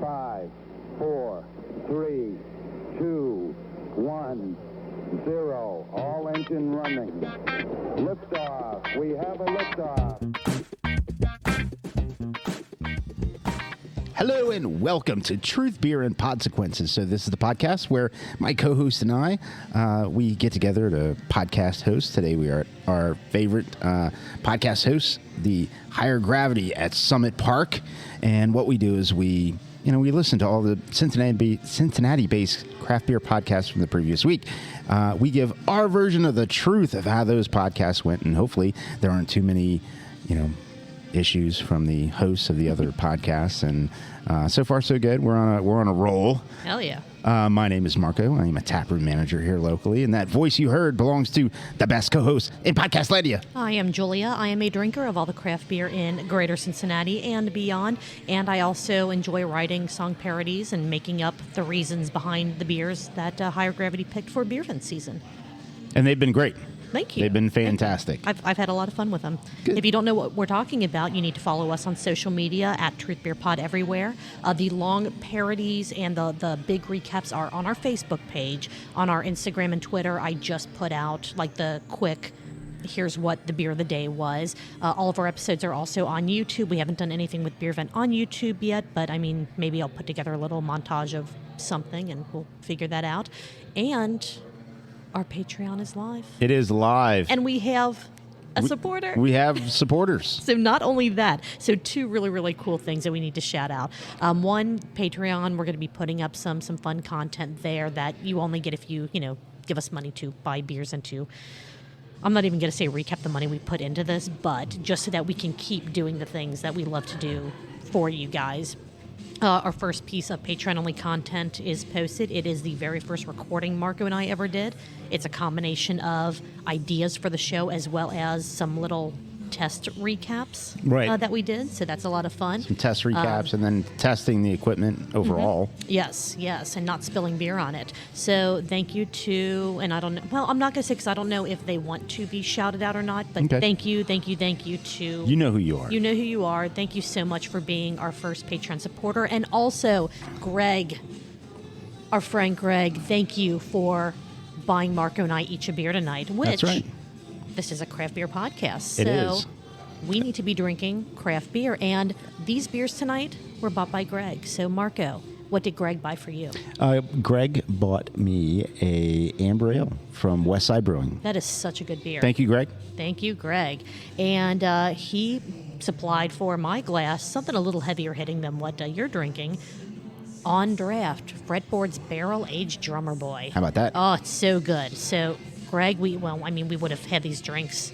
5, 4, 3, 2, 1, 0. All engine running. Liftoff. We have a liftoff. Hello and welcome to Truth, Beer, and Podsequences. So this is the podcast where my co-host and I, we get together to podcast host. Today we are at our favorite podcast host, the Higher Gravity at Summit Park. And what we do is we listen to all the Cincinnati-based craft beer podcasts from the previous week. We give our version of the truth of how those podcasts went, and hopefully there aren't too many, issues from the hosts of the other podcasts. And so far so good. We're on a roll. Hell yeah. My name is Marco. I'm a taproom manager here locally, and that voice you heard belongs to the best co-host in Podcastlandia. I am Julia. I am a drinker of all the craft beer in greater Cincinnati and beyond, and I also enjoy writing song parodies and making up the reasons behind the beers that Higher Gravity picked for Beervent season. And they've been great. Thank you. They've been fantastic. I've had a lot of fun with them. Good. If you don't know what we're talking about, you need to follow us on social media at TruthBeerPod everywhere. The long parodies and the big recaps are on our Facebook page. On our Instagram and Twitter, I just put out the quick, here's what the beer of the day was. All of our episodes are also on YouTube. We haven't done anything with Beervent on YouTube yet, but maybe I'll put together a little montage of something and we'll figure that out. And our Patreon is live. It is live. And we have a supporter. We have supporters. So not only that, so two really, really cool things that we need to shout out. One, Patreon, we're going to be putting up some fun content there that you only get if you, give us money to buy beers and to, I'm not even going to say recap the money we put into this, but just so that we can keep doing the things that we love to do for you guys. Our first piece of Patreon-only content is posted. It is the very first recording Marco and I ever did. It's a combination of ideas for the show as well as some little test recaps that we did. So that's a lot of fun. Some test recaps and then testing the equipment overall. Mm-hmm. Yes, and not spilling beer on it. So thank you to, and I don't know, well, I'm not going to say because I don't know if they want to be shouted out or not, but okay. Thank you to... You know who you are. You know who you are. Thank you so much for being our first Patreon supporter. And also, Greg, our friend Greg, thank you for buying Marco and I each a beer tonight, which... That's right. This is a craft beer podcast, It so is. we need to be drinking craft beer. And these beers tonight were bought by Greg. So, Marco, what did Greg buy for you? Greg bought me a amber ale from Westside Brewing. That is such a good beer. Thank you, Greg. Thank you, Greg. And he supplied for my glass something a little heavier hitting than what you're drinking. On draft, Fretboard's barrel-aged Drummer Boy. How about that? Oh, it's so good. So, Greg, we would have had these drinks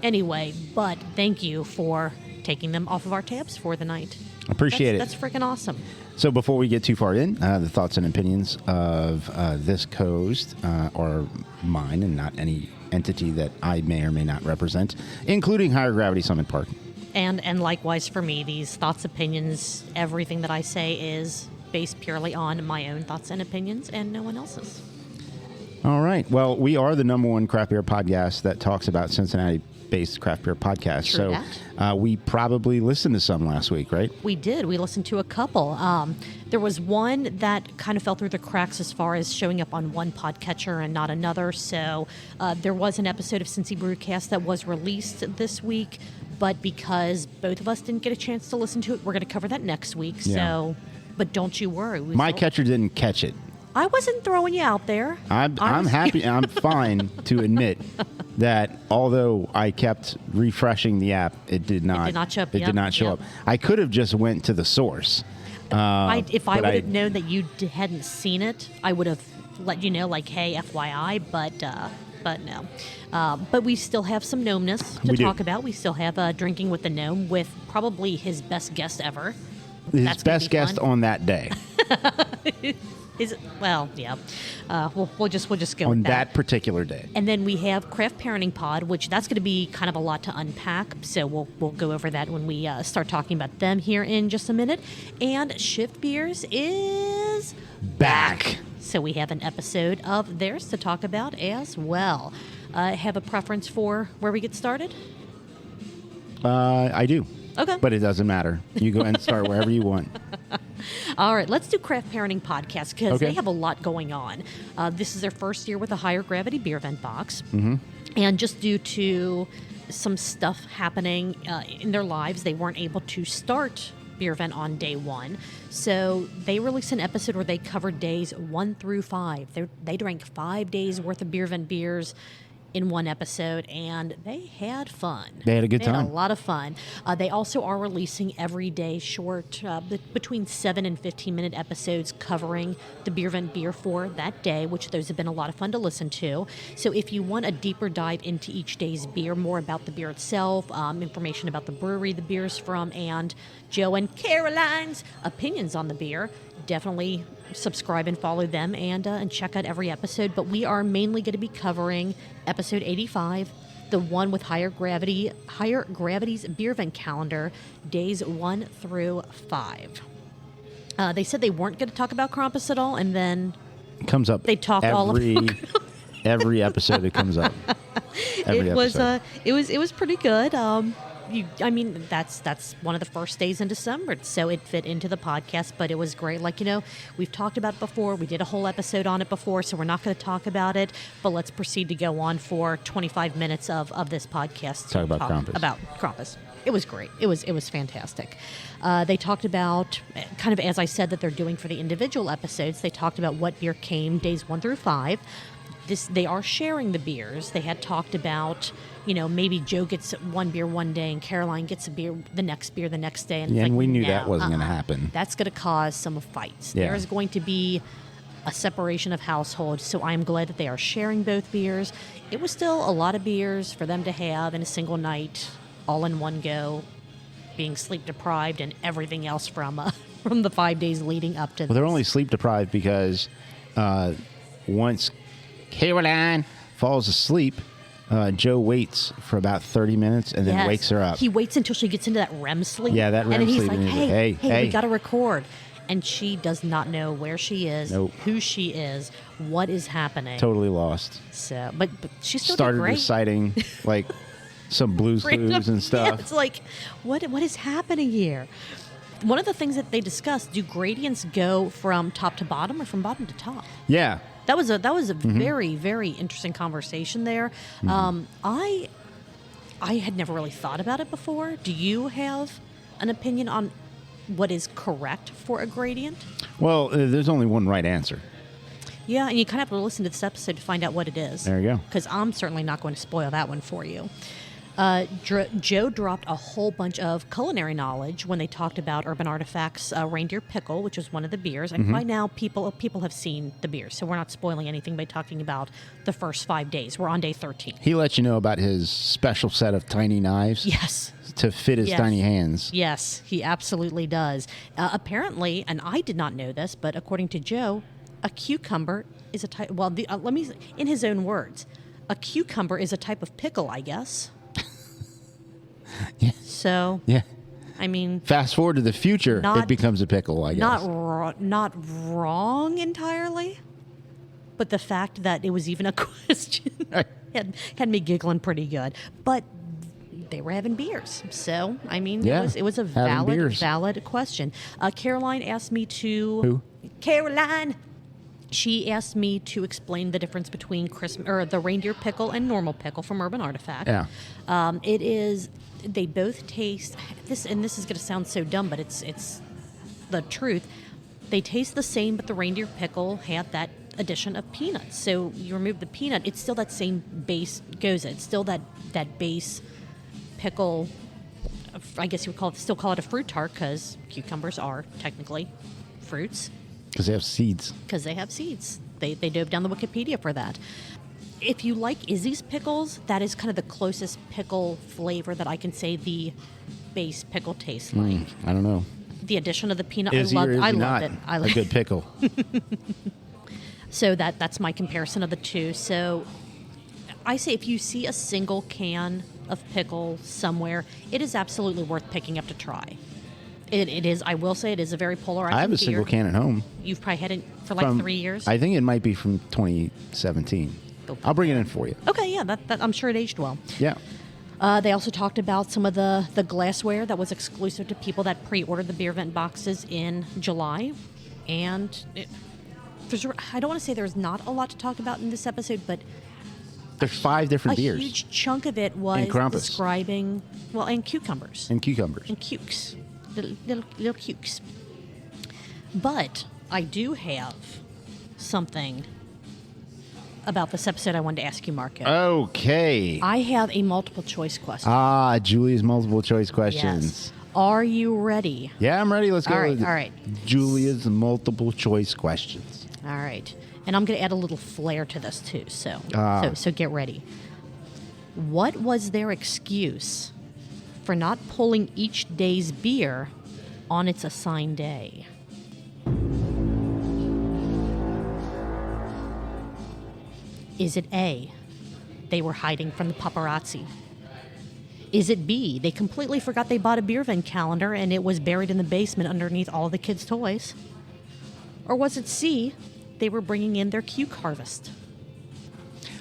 anyway, but thank you for taking them off of our tabs for the night. Appreciate it. That's freaking awesome. So before we get too far in, the thoughts and opinions of this co-host are mine and not any entity that I may or may not represent, including Higher Gravity Summit Park. And likewise for me, these thoughts, opinions, everything that I say is based purely on my own thoughts and opinions and no one else's. All right. Well, we are the number one craft beer podcast that talks about Cincinnati-based craft beer podcasts. True so we probably listened to some last week, right? We did. We listened to a couple. There was one that kind of fell through the cracks as far as showing up on one podcatcher and not another. So there was an episode of Cincy Brewcast that was released this week, but because both of us didn't get a chance to listen to it, we're going to cover that next week. Yeah. So, but don't you worry. My catcher didn't catch it. I wasn't throwing you out there. I'm happy. I'm fine to admit that although I kept refreshing the app, it did not show up. It did not show up. I could have just went to the source. If I would have known that you hadn't seen it, I would have let you know, hey, FYI. But no. But we still have some gnomeness to talk about. We still have Drinking with the Gnome with probably his best guest ever. His best guest on that day. Is it? Well, yeah. We'll just go on with that particular day. And then we have Craft Parenting Pod, which that's going to be kind of a lot to unpack. So we'll go over that when we start talking about them here in just a minute. And Shift Beers is back. So we have an episode of theirs to talk about as well. Have a preference for where we get started? I do. Okay. But it doesn't matter. You go ahead and start wherever you want. All right, let's do Craft Parenting Podcast because Okay. they have a lot going on. This is their first year with a higher gravity Beervent box. Mm-hmm. And just due to some stuff happening in their lives, they weren't able to start Beervent on day one. So they released an episode where they covered days 1 through 5. They drank 5 days worth of Beervent beers in one episode, and they had fun. They had a good They had time. a lot of fun. They also are releasing everyday short, between 7 and 15-minute episodes covering the Beervent beer for that day, which those have been a lot of fun to listen to. So if you want a deeper dive into each day's beer, more about the beer itself, information about the brewery the beer's from, and Joe and Caroline's opinions on the beer, definitely subscribe and follow them and check out every episode. But we are mainly going to be covering episode 85, the one with higher gravity's Beervent calendar, days 1 through 5. They said they weren't going to talk about Krampus at all, and then Comes up. They talk all about every episode. It comes up. Every it was episode. it was pretty good. I mean, that's one of the first days in December, so it fit into the podcast, but it was great. Like, we've talked about it before. We did a whole episode on it before, so we're not going to talk about it, but let's proceed to go on for 25 minutes of this podcast. Talk about Krampus. About Krampus. It was great. It was fantastic. They talked about, kind of as I said that they're doing for the individual episodes, they talked about what beer came days 1 through 5. They are sharing the beers. They had talked about, maybe Joe gets one beer one day and Caroline gets a beer the next day. And it's And like, we knew no, that wasn't going to happen. That's going to cause some fights. Yeah. There is going to be a separation of households, so I'm glad that they are sharing both beers. It was still a lot of beers for them to have in a single night, all in one go, being sleep deprived and everything else from the 5 days leading up to Well, they're only sleep deprived because once Caroline falls asleep, Joe waits for about 30 minutes and then Yes. wakes her up. He waits until she gets into that REM sleep. Yeah, that REM and then he's sleep, like, and he's like, hey, hey. we got to record. And she does not know where she is, Nope. who she is, what is happening. Totally lost. So, but she still Started did great. reciting like some Blues Clues and stuff. Yeah, it's like, what is happening here? One of the things that they discussed: do gradients go from top to bottom or from bottom to top? Yeah. That was a Mm-hmm. very, very interesting conversation there. I had never really thought about it before. Do you have an opinion on what is correct for a gradient? Well, there's only one right answer. Yeah, and you kind of have to listen to this episode to find out what it is. There you go. Because I'm certainly not going to spoil that one for you. Joe dropped a whole bunch of culinary knowledge when they talked about Urban Artifacts Reindeer Pickle, which was one of the beers. And by now, people have seen the beer, so we're not spoiling anything by talking about the first 5 days. We're on day 13. He let you know about his special set of tiny knives Yes. to fit his Yes. tiny hands. Yes, he absolutely does. Apparently, and I did not know this, but according to Joe, a cucumber is a type. Well, in his own words, a cucumber is a type of pickle, I guess. Yeah. So, Yeah. I mean, Fast forward to the future, Not- it becomes a pickle, I guess. not wrong entirely, but the fact that it was even a question had me giggling pretty good. But they were having beers, so I mean, Yeah, it was a having beers. valid question. Caroline asked me to. Who? Caroline. She asked me to explain the difference between the reindeer pickle and normal pickle from Urban Artifact. Yeah. It is. They both taste this, and this is going to sound so dumb, but it's the truth. They taste the same, but the reindeer pickle had that addition of peanuts. So you remove the peanut, it's still that same base goes. It's still that base pickle. I guess you would still call it a fruit tart because cucumbers are technically fruits. Because they have seeds. Because they have seeds. They dove down the Wikipedia for that. If you like Izzy's pickles, that is kind of the closest pickle flavor that I can say the base pickle tastes like. I don't know. The addition of the peanut, Is I he or is loved he not it. a good pickle? So that's my comparison of the two. So I say if you see a single can of pickle somewhere, it is absolutely worth picking up to try. It is. I will say it is a very polarizing I have a beer. single can at home. You've probably had it for like 3 years. I think it might be from 2017. Okay. I'll bring it in for you. Okay, yeah, that I'm sure it aged well. Yeah. They also talked about some of the glassware that was exclusive to people that pre-ordered the Beervent boxes in July. And I don't want to say there's not a lot to talk about in this episode, but There's 5 different a beers. huge chunk of it was And Krampus. describing, and cucumbers. And cucumbers. And cukes. Little cukes. But I do have something about this episode I wanted to ask you, Marco. Okay. I have a multiple choice question. Julia's multiple choice questions. Yes. Are you ready? Yeah, I'm ready. Let's go. All right. Julia's multiple choice questions. All right. And I'm going to add a little flair to this too. So get ready. What was their excuse for not pulling each day's beer on its assigned day? Is it A, they were hiding from the paparazzi? Is it B, they completely forgot they bought a Beervent calendar and it was buried in the basement underneath all the kids' toys? Or was it C, they were bringing in their cuke harvest?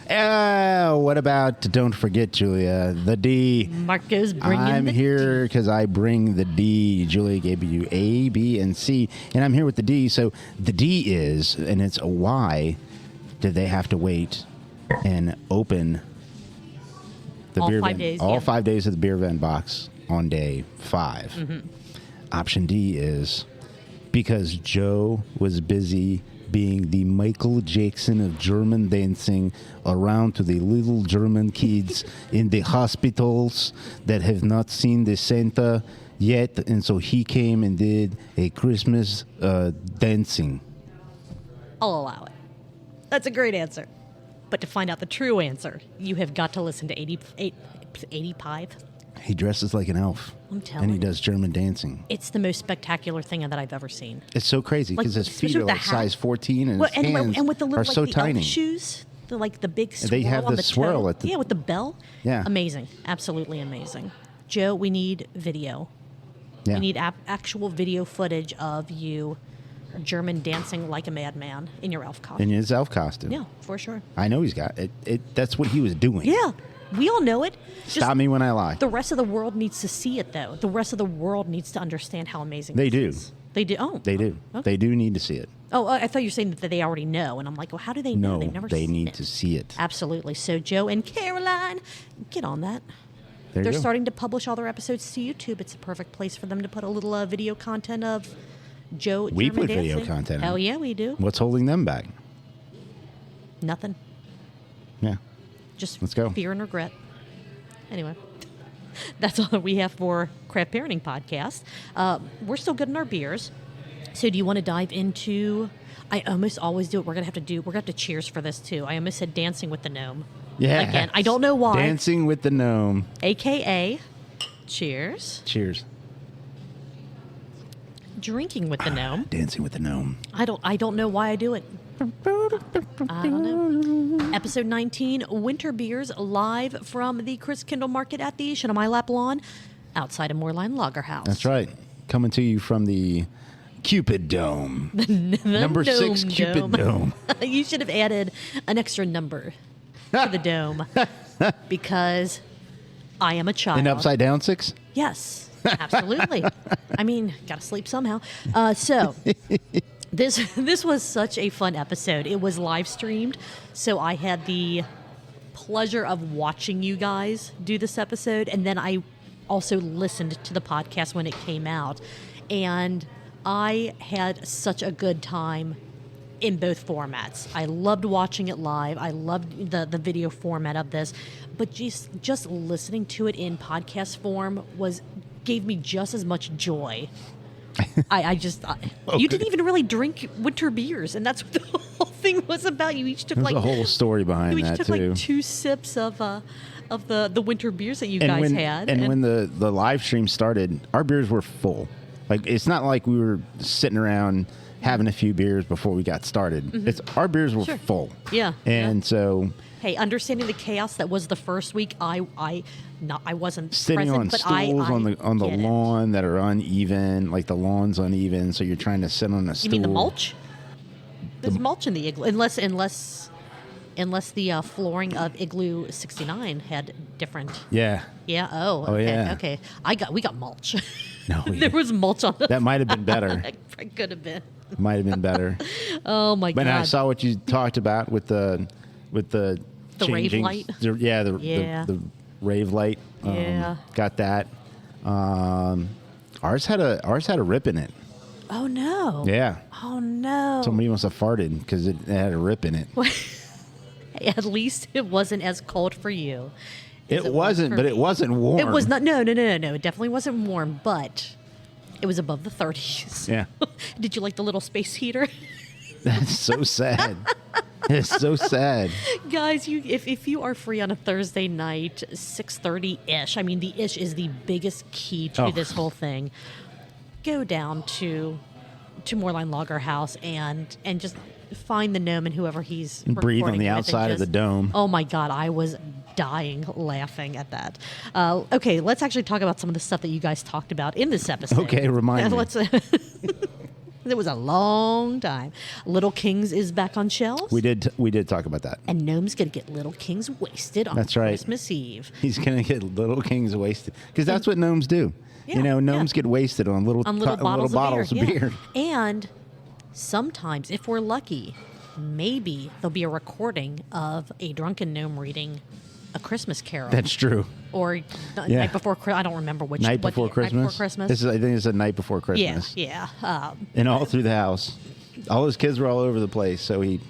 What about, don't forget, Julia, the D. Marco's bringing I'm the here because I bring the D. Julia gave you A, B, and C, and I'm here with the D. So the D is, and it's a why did they have to wait and open the All Beervent, 5 days, all yeah. 5 days of the Beervent box on day 5. Mm-hmm. Option D is because Joe was busy being the Michael Jackson of German dancing around to the little German kids in the hospitals that have not seen the Santa yet, and so he came and did a Christmas dancing. I'll allow it. That's a great answer. But to find out the true answer, you have got to listen to 85. He dresses like an elf. I'm telling and he you. does German dancing. It's the most spectacular thing that I've ever seen. It's so crazy because his feet especially are with the like hat. size 14 and Well, his hands and with the little are so the elf tiny. shoes, the big swirl They have on the the swirl toe. at the- with the bell. Yeah. Amazing, absolutely amazing. Joe, we need video. Yeah. We need actual video footage of you German dancing like a madman in your elf costume. In his elf costume. Yeah, for sure. I know he's got it. That's what he was doing. Yeah, we all know it. Just Stop me when I lie. the rest of the world needs to see it, though. The rest of the world needs to understand how amazing They this do. is. They do. Oh, They do. Okay. They do need to see it. Oh, I thought you were saying that they already know, and I'm like, well, how do they know? No, They've never they seen need it. to see it. Absolutely. So Joe and Caroline, get on that. There They're you go. starting to publish all their episodes to YouTube. It's a perfect place for them to put a little video content of Joe. We German put video dancing. content Hell in. yeah, we do. What's holding them back? Nothing. Yeah. Just Let's go. fear and regret. Anyway, that's all that we have for Craft Parenting Podcast. We're still good in our beers. So do you want to dive into... I almost always do it. We're gonna have to cheers for this too. I almost said dancing with the gnome. Yeah. Again, I don't know why. Dancing with the gnome. AKA cheers. Cheers. Drinking with the gnome. Dancing with the gnome. I don't know why I do it. I don't know. Episode 19, Winter Beers, live from the Chris Kindle Market at the Shinamai Lap Lawn, outside of Moorline Lager House. That's right. Coming to you from the Cupid Dome. Number 6 Dome Cupid Dome. You should have added an extra number to the dome because I am a child. An upside down 6? Yes, absolutely. I mean, gotta sleep somehow. So this was such a fun episode. It was live streamed, so I had the pleasure of watching you guys do this episode, and then I also listened to the podcast when it came out, and I had such a good time in both formats. I loved watching it live. I loved the video format of this, but just listening to it in podcast form gave me just as much joy. You didn't even really drink winter beers, and that's what the whole thing was about. You each took There's a whole story behind you each that took too. like 2 sips of the winter beers that you guys had. And when the live stream started, our beers were full. Like, it's not like we were sitting around having a few beers before we got started. It's our beers were Sure. full. Yeah, And so hey, understanding the chaos that was the first week, I wasn't sitting present, on but stools on the get it. lawn that are uneven, like the lawn's uneven, so you're trying to sit on a stool. You mean the mulch? There's mulch in the igloo, unless Unless the flooring of Igloo 69 had different. Yeah. Yeah. Oh. Oh, Okay. yeah. Okay. We got mulch. No, There was mulch on the. that might have been better. It could have been. Might have been better. Oh my But God. I saw what you talked about with the The rave changing- light? Yeah, Yeah. the rave light. Yeah. Got that. Ours had a rip in it. Oh no. Yeah. Oh no. Somebody must have farted because it had a rip in it. At least it wasn't as cold for you. as It was wasn't, for but me. it wasn't warm. It was not. No. It definitely wasn't warm, but it was above the 30s. Yeah. Did you like the little space heater? That's so sad. It's so sad. Guys, if you are free on a Thursday night, 6:30-ish, I mean, the ish is the biggest key to Oh. this whole thing. Go down to Moorline Logger House and just find the gnome and whoever he's And breathe on recording the with and outside of the dome. Oh my God, I was dying laughing at that. Okay, let's actually talk about some of the stuff that you guys talked about in this episode. Okay, remind me. Let's. It was a long time. Little Kings is back on shelves. We did talk about that. And Gnome's going to get Little Kings wasted on That's right. Christmas Eve. He's gonna get Little Kings wasted because that's what gnomes do. Yeah, You know, gnomes yeah. get wasted on little Bottles of beer. Yeah. And sometimes, if we're lucky, maybe there'll be a recording of a drunken gnome reading A Christmas Carol. That's true. Or the Yeah. night before. I don't remember which. Night what before year, Christmas. Night before Christmas. I think it's a night before yeah, Christmas. yeah. And all through the house, all his kids were all over the place. So he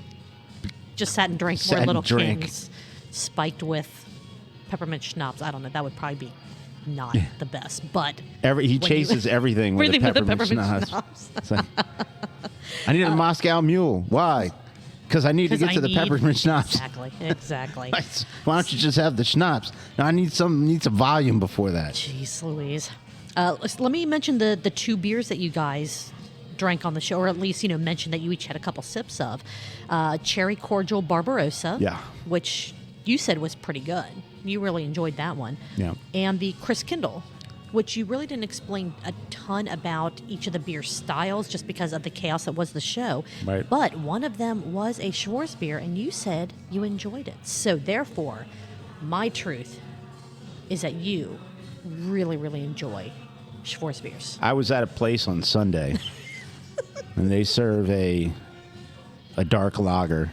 Just sat and drank Sat more and Little drank. Kings, spiked with peppermint schnapps. I don't know. That would probably be not the best, but he when you- chases everything with a everything peppermint schnapps. It's like, I need a Moscow Mule. Why? Because I need to 'Cause get I to the need- peppermint schnapps. Exactly. Why don't you just have the schnapps? No, I need some volume before that. Jeez Louise. Let me mention the two beers that you guys drank on the show, or at least, mentioned that you each had a couple sips of. Cherry Cordial Barbarossa, Yeah. which you said was pretty good. You really enjoyed that one. Yeah. And the Chris Kindle, which you really didn't explain a ton about each of the beer styles just because of the chaos that was the show. Right. But one of them was a Schwarz beer, and you said you enjoyed it. So therefore, my truth is that you really, really enjoy Schwarz beers. I was at a place on Sunday, and they serve a dark lager,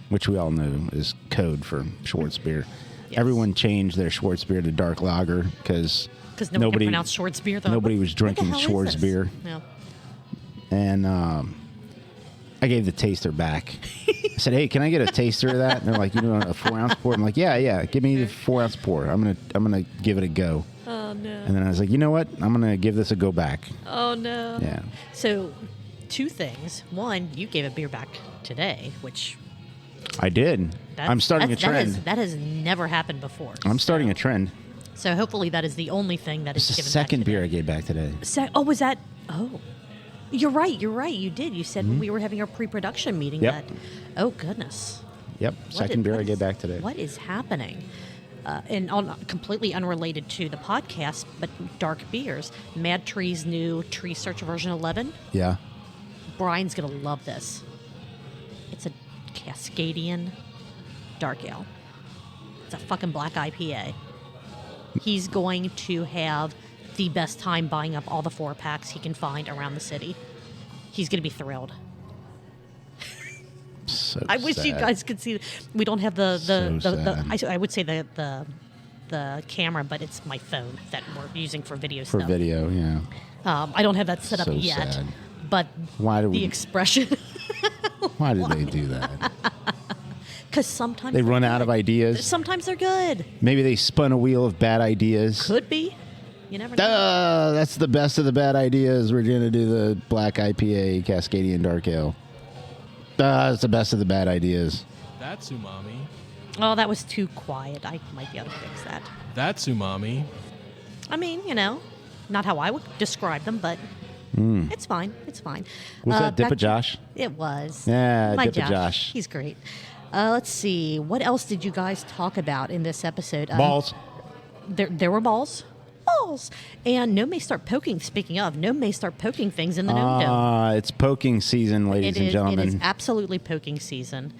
which we all know is code for Schwarz beer. Yes. Everyone changed their Schwarz beer to dark lager because Because nobody can pronounce Schwarz beer. They're like, nobody was "What the drinking hell is Schwarz this?" beer. Yeah. And I gave the taster back. I said, "Hey, can I get a taster of that?" And they're like, "You know, a 4-ounce pour." I'm like, "Yeah. Give me the 4-ounce pour. I'm gonna give it a go." Oh no. And then I was like, "You know what? I'm gonna give this a go back." Oh no. Yeah. So, two things. One, you gave a beer back today, which I did. I'm starting a trend. That has never happened before. I'm starting a trend. So hopefully that is the only thing that is It's the given second back beer I today. gave back today. Was that? Oh, you're right. You did. You said we were having our pre-production meeting. Yep. That. Oh goodness. Yep, second beer I gave back today. What is happening? And completely unrelated to the podcast, but dark beers. Mad Tree's new Tree Search version 11. Yeah. Brian's gonna love this. It's a Cascadian dark ale. It's a fucking black IPA. He's going to have the best time buying up all the 4-packs he can find around the city. He's gonna be thrilled. So I wish you sad. guys could see. We don't have the sad. I would say the camera, but it's my phone that we're using for video For stuff. video, yeah. I don't have that set up So yet. sad. But Why do the we- expression, Why did they do that? because sometimes They they're run out of good. ideas. Sometimes they're good. Maybe they spun a wheel of bad ideas. Could be. You never know. That's the best of the bad ideas. We're going to do the black IPA Cascadian Dark Ale. That's the best of the bad ideas. That's umami. Oh, that was too quiet. I might be able to fix that. That's umami. I mean, not how I would describe them, but it's fine. It's fine. Was that back Dippa Josh? It was. Yeah, My Dippa Josh. He's great. Let's see. What else did you guys talk about in this episode? Balls. There were balls. Balls. And Gnome may start poking. Speaking of, Gnome may start poking things in the Gnome Dome. It's poking season, ladies and It gentlemen. is absolutely poking season.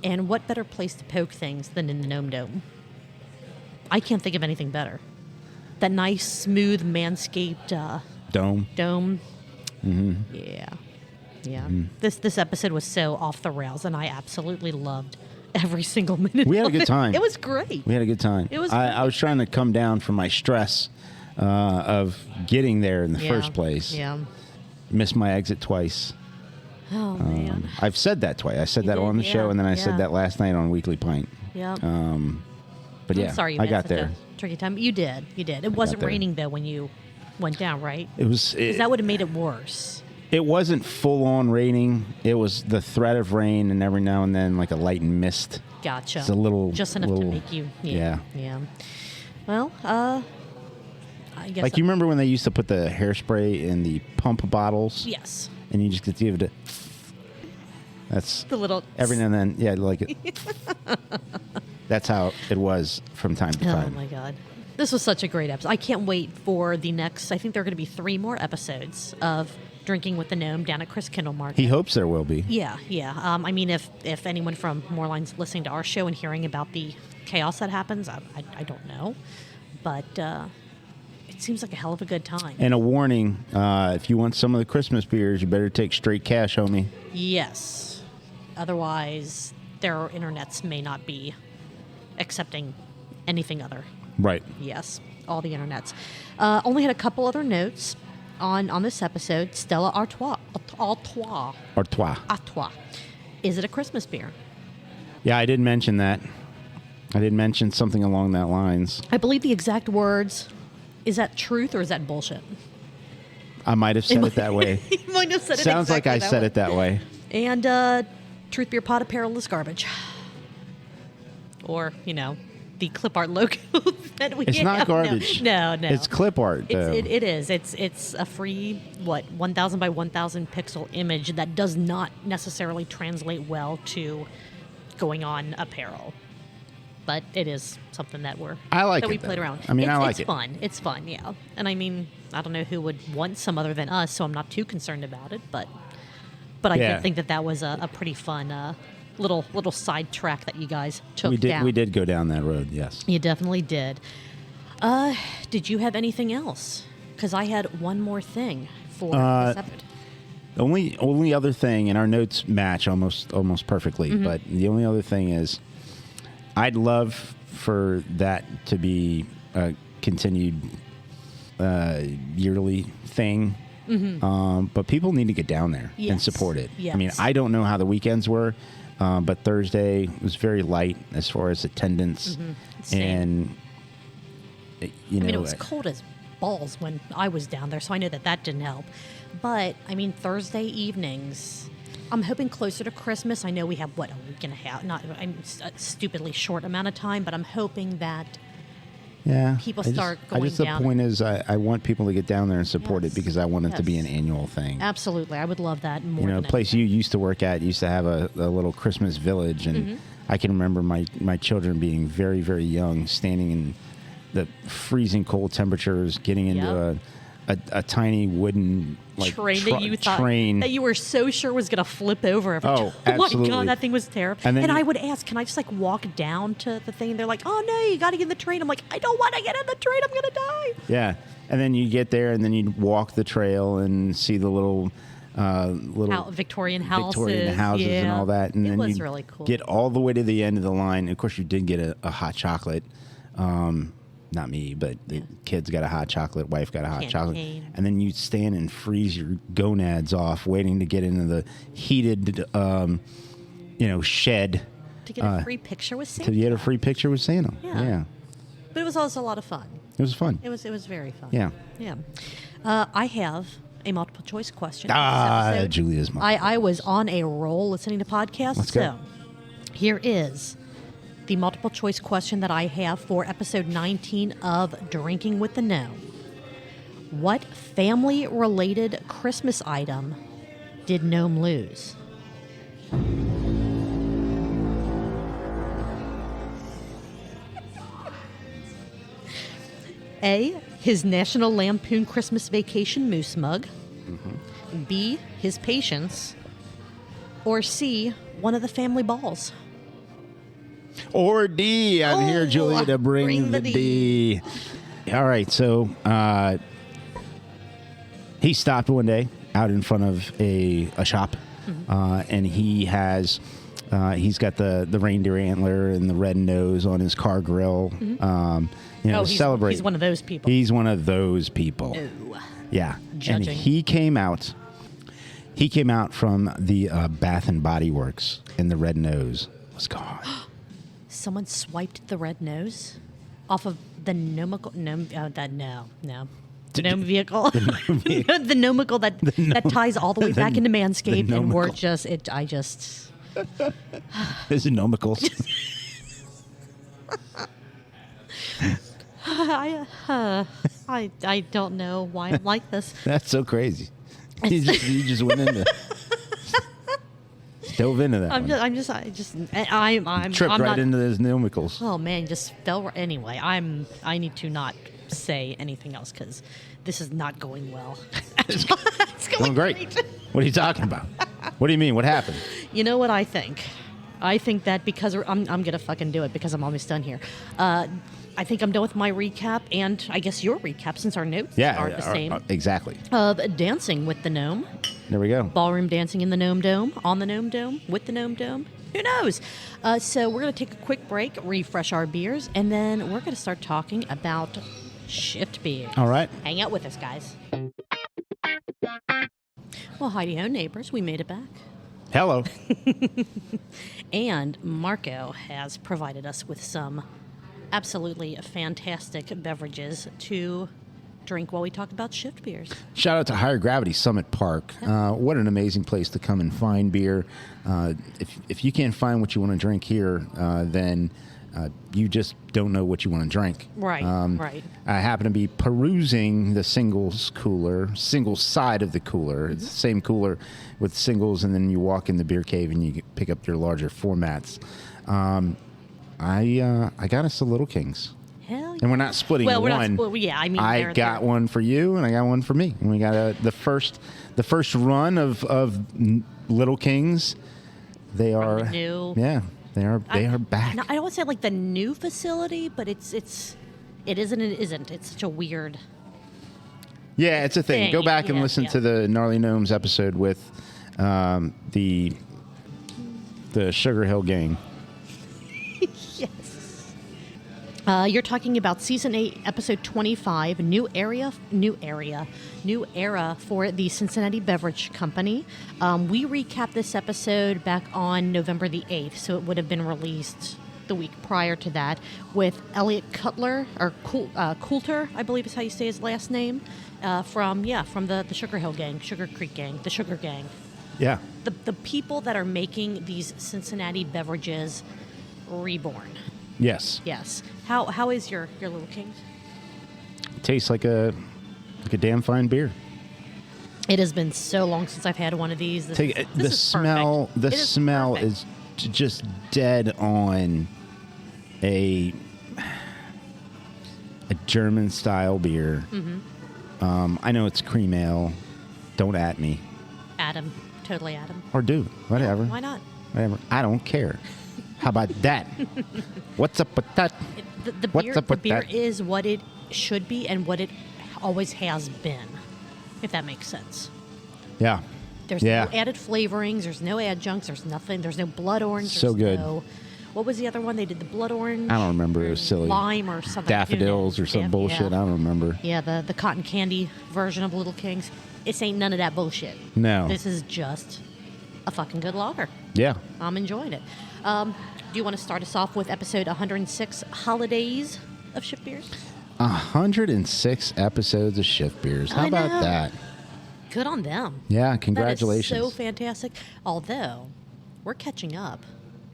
And what better place to poke things than in the Gnome Dome? I can't think of anything better. That nice, smooth, manscaped Dome. dome. Mm-hmm. Yeah. Yeah. This episode was so off the rails, and I absolutely loved every single minute. We had a of good it. time. It was great. We had a good time. It was I was trying to come down from my stress of getting there in the first place. Yeah. Missed my exit twice. Oh man. I've said that twice. I said that did, on the show, and then I yeah. said that last night on Weekly Pint. Yeah. But yeah, I'm sorry you I missed got such there. a tricky time. You did. You did. It wasn't there. raining though when you went down, right? It was. Because that would have made it worse. It wasn't full on raining. It was the threat of rain, and every now and then like a light mist. Gotcha. It's a little, just enough little, to make you. Yeah. Yeah. Well, I guess. Like you remember when they used to put the hairspray in the pump bottles? Yes. And you just get to give it a. That's The little. every now and then. Yeah, like it. That's how it was from time to Oh time. my God. This was such a great episode. I can't wait for the next. I think there are going to be 3 more episodes of Drinking with the Gnome down at Chris Kindle Market. He hopes there will be. Yeah, yeah. I mean, if anyone from Moorline's listening to our show and hearing about the chaos that happens, I don't know. But it seems like a hell of a good time. And a warning, if you want some of the Christmas beers, you better take straight cash, homie. Yes. Otherwise, their internets may not be accepting anything other. Right. Yes, all the internets. Only had a couple other notes on this episode. Stella Artois. Artois. Is it a Christmas beer? Yeah, I did mention that. I did mention something along that lines. I believe the exact words, is that truth or is that bullshit? I might have said it that way. You might have said it Sounds like I exactly said way. it that way. And TruthBeerPod apparel is garbage. Or, the clip art logo that we It's not have. garbage. No. It's clip art, though. It is. It's a free, 1,000 by 1,000 pixel image that does not necessarily translate well to going on apparel. But it is something that I like we it, played though. around. I mean, I like it's it. fun. It's fun, yeah. And I mean, I don't know who would want some other than us, so I'm not too concerned about it. But I Yeah. did think that was a pretty fun little side track that you guys took We did. down. We did go down that road. Yes. You definitely did. Did you have anything else? Because I had one more thing for this episode. The only other thing, and our notes match almost perfectly, Mm-hmm. but the only other thing is, I'd love for that to be a continued yearly thing. But people need to get down there and Yes. support it. I mean, Yes. I don't know how the weekends were, but Thursday was very light as far as attendance, Same. and I mean, it was cold as balls when I was down there, so I know that didn't help. But, I mean, Thursday evenings, I'm hoping closer to Christmas. I know we have, a week and a half, a stupidly short amount of time, but I'm hoping that yeah, people I start just, going I just, down. The point is, I want people to get down there and support Yes. it because I want it to be an Yes. annual thing. Absolutely. I would love that more A than place you used to work at used to have a little Christmas village, and I can remember my children being very, very young, standing in the freezing cold temperatures, getting into a tiny wooden train that you thought that you were so sure was going to flip over every time. Oh my absolutely. God, that thing was terrible. And then I would ask, can I just walk down to the thing? And they're like, oh no, you got to get in the train. I'm like, I don't want to get in the train. I'm going to die. Yeah, and then you get there, and then you walk the trail and see the little Victorian houses, and all that, and it then was you really cool. get all the way to the end of the line. Of course, you did get a hot chocolate. Not me, but the kids got a hot chocolate, wife got a hot chocolate. And then you stand and freeze your gonads off waiting to get into the heated, shed. To get a free picture with Santa. To get a free picture with Santa. Yeah. But it was also a lot of fun. It was fun. It was very fun. Yeah. Yeah. I have a multiple choice question. for this episode. Julia's mom. I was on a roll listening to podcasts. Let's go. So here is the multiple choice question that I have for episode 19 of Drinking with the Gnome. What family related Christmas item did Gnome lose? A, his National Lampoon Christmas Vacation moose mug. B, his patience. Or C, one of the family balls. Or D. I'm here, Julia, to bring the D. All right, so he stopped one day out in front of a shop, and he's got the reindeer antler and the red nose on his car grill. Celebrate. He's one of those people. He's one of those people. Ooh. Yeah, Judging. and he came out. He came out from the Bath and Body Works, and the red nose was gone. Someone swiped the red nose off of the gnome vehicle. The nomical that ties all the way back into Manscaped, and we're just There's nomicals. I don't know why I'm like this. That's so crazy. You just went into dove into that. I'm tripped right not, into those nomicals. Oh man, just fell. Anyway, I need to not say anything else because this is not going well. It's going great. What are you talking about? What do you mean? What happened? You know what I think? I think that because I'm gonna fucking do it because I'm almost done here. I think I'm done with my recap and I guess your recap since our notes are the same. Exactly. Dancing with the gnome. There we go. Ballroom dancing in the Gnome Dome, on the Gnome Dome, with the Gnome Dome. Who knows? So we're going to take a quick break, refresh our beers, and then we're going to start talking about shift beers. All right. Hang out with us, guys. Well, hi-ho, neighbors. We made it back. Hello. And Marco has provided us with some absolutely fantastic beverages to drink while we talk about shift beers. Shout out to Higher Gravity Summit Park. What an amazing place to come and find beer. If you can't find what you want to drink here, then you just don't know what you want to drink. Right, right. I happen to be perusing the single side of the cooler. It's the same cooler with singles, and then you walk in the beer cave and you pick up your larger formats. I got us a Little Kings. Hell yeah. And we're not splitting one. I got one for you, and I got one for me. And we got the first run of Little Kings. They are new. Yeah, they are back. I don't want to say like the new facility, but it isn't. It isn't. It's such a weird. Yeah, it's a thing. Go back and listen to the Gnarly Gnomes episode with the Sugar Hill Gang. Yes. You're talking about Season 8, Episode 25, New Era for the Cincinnati Beverage Company. We recapped this episode back on November the 8th, so it would have been released the week prior to that, with Elliot Cutler, or Coulter, I believe is how you say his last name, from the Sugar Hill Gang, Sugar Creek Gang, the Sugar Gang. Yeah. The people that are making these Cincinnati beverages reborn. Yes. Yes. How is your Little Kings? Tastes like a damn fine beer. It has been so long since I've had one of these. The smell is just dead on a German style beer. Mm-hmm. I know it's cream ale. Don't at me. Adam. Totally Adam. Or do. Whatever. Why not? Whatever. I don't care. How about that? What's up with that? The beer is what it should be and what it always has been, if that makes sense. Yeah. There's no added flavorings. There's no adjuncts. There's nothing. There's no blood orange. So good. What was the other one? They did the blood orange. I don't remember. It was silly. Lime or something. Daffodils or some bullshit. I don't remember. Yeah, the cotton candy version of Little Kings. This ain't none of that bullshit. No. This is just a fucking good lager. Yeah. I'm enjoying it. Do you want to start us off with episode 106, Holidaze of Shift Beers? 106 episodes of Shift Beers. How about that? Good on them. Yeah, congratulations. That is so fantastic. Although, we're catching up.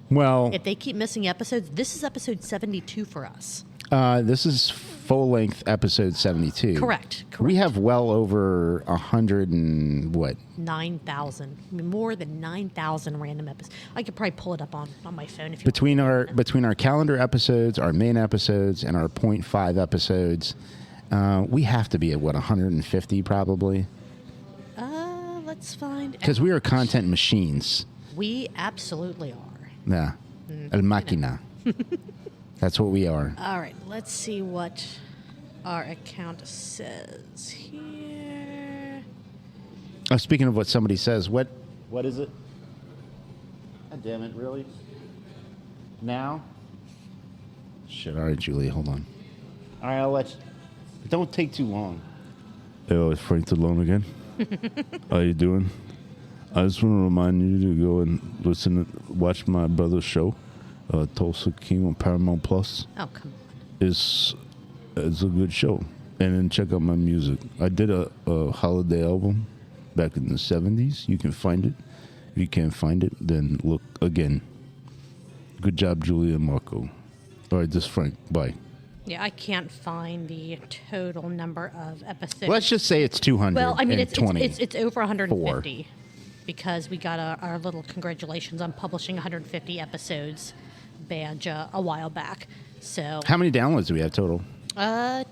Well, if they keep missing episodes, this is episode 72 for us. This is full-length episode 72. Correct. We have well over 100 and what? 9,000. More than 9,000 random episodes. I could probably pull it up on my phone if you between our calendar episodes, our main episodes, and our 0.5 episodes, we have to be at what, 150 probably. Let's find. Because we are content machines. We absolutely are. Yeah. El Máquina. That's what we are. All right, let's see what our account says here. Speaking of what somebody says, what is it? God damn it, really? Now? Shit, all right, Julia, hold on. All right, I'll let you. Don't take too long. Hey, it's Frank Stallone again. How you doing? I just want to remind you to go and watch my brother's show, Tulsa King on Paramount Plus. Oh, come on. It's a good show. And then check out my music. I did a holiday album back in the 70s. You can find it. If you can't find it, then look again. Good job, Julia and Marco. All right, this is Frank. Bye. Yeah, I can't find the total number of episodes. Let's just say it's 200. Well, I mean, it's over 150 because we got our little congratulations on publishing 150 episodes badge a while back. So How many downloads do we have total?